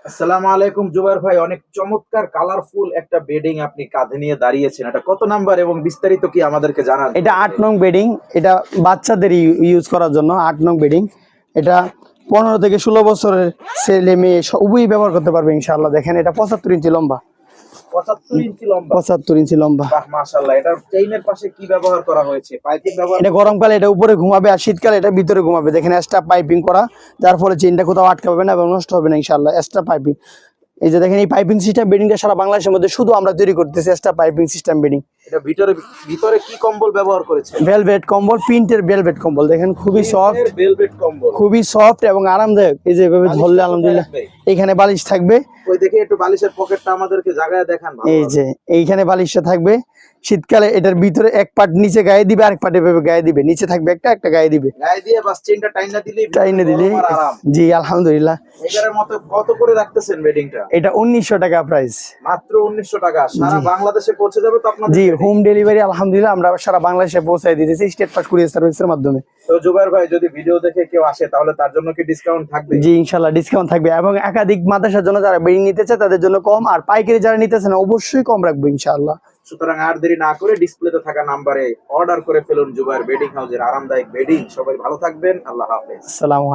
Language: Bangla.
আসসালামু আলাইকুম জুবাইর ভাই, অনেক চমৎকার কালারফুল একটা বেডিং আপনি কাঁধে নিয়ে দাঁড়িয়েছেন। এটা কত নাম্বার এবং বিস্তারিত কি আমাদেরকে জানান? এটা 8 নং বেডিং। এটা বাচ্চাদের ইউজ করার জন্য 8 নং বেডিং। এটা 15 থেকে 16 বছরের ছেলে মেয়ে উভয়ই ব্যবহার করতে পারবে ইনশাআল্লাহ। দেখেন এটা 75 ইঞ্চি লম্বা। 75 ইঞ্চি লম্বা। 75 ইঞ্চি লম্বা। বাহ মাশাআল্লাহ। এটার চেইনের পাশে কি ব্যবহার করা হয়েছে? পাইপিং ব্যবহার? এটা গরমকালে এটা উপরে ঘুমাবে আর শীতকালে এটা ভিতরে ঘুমাবে। দেখেন এক্সট্রা পাইপিং করা, যার ফলে চেইনটা কোথাও আটকাবে না এবং নষ্ট হবে না ইনশাআল্লাহ। এক্সট্রা পাইপিং, এই যে দেখেন এই পাইপিং সিস্টেম বেডিংটা সারা বাংলাদেশের মধ্যে শুধু আমরা তৈরি করতেছি। Extra piping system bedding. এটা ভিতরে ভিতরে কি কম্বল ব্যবহার করেছে? ভেলভেট কম্বল, প্রিন্টের ভেলভেট কম্বল। দেখেন খুবই সফট, ভেলভেট কম্বল, খুবই সফট এবং আরামদায়ক। এই যে এভাবে ঝরলে আলহামদুলিল্লাহ এখানে বালিশ থাকবে। ওই দেখে একটু বালিশের পকেটটা আমাদেরকে জায়গায় দেখান। এই যে এইখানে বালিশটা থাকবে। শীতকালে এটার ভিতরে এক পার্ট নিচে গায়ে দিবে, আরেক পার্ট এভাবে গায়ে দিবে। নিচে থাকবে একটা গায়ে দিবে। গায়ে দিয়ে বাস চেইনটা টাইনা দিলেই আরাম। জি আলহামদুলিল্লাহ। এবারের মতো কত করে রাখতেছেন বেডিংটা? এটা 1900 টাকা প্রাইস। মাত্র 1900 টাকা। সারা বাংলাদেশে পৌঁছে যাবে তো আপনাদের? জি, হোম ডেলিভারি আলহামদুলিল্লাহ আমরা সারা বাংলাদেশে পৌঁছায় দিতেছি স্টেট ফাস্ট কুরিয়ার সার্ভিসের মাধ্যমে। তো জুবাইর ভাই, যদি ভিডিও দেখে কেউ আসে তাহলে তার জন্য কি ডিসকাউন্ট থাকবে? জি ইনশাআল্লাহ ডিসকাউন্ট থাকবে এবং একাধিক মাদ্রাসার জন্য যারা বেডিং নিতে চায় তাদের জন্য কম, আর পাইকারি যারা নিতেছেন অবশ্যই কম রাখবো ইনশাআল্লাহ। সুতরাং আর দেরি না করে ডিসপ্লেতে থাকা নাম্বারে অর্ডার করে ফেলুন জুবাইর বেডিং হাউসের আরামদায়ক বেডিং। সবাই ভালো থাকবেন, আল্লাহ হাফেজ। আসসালামু আলাইকুম।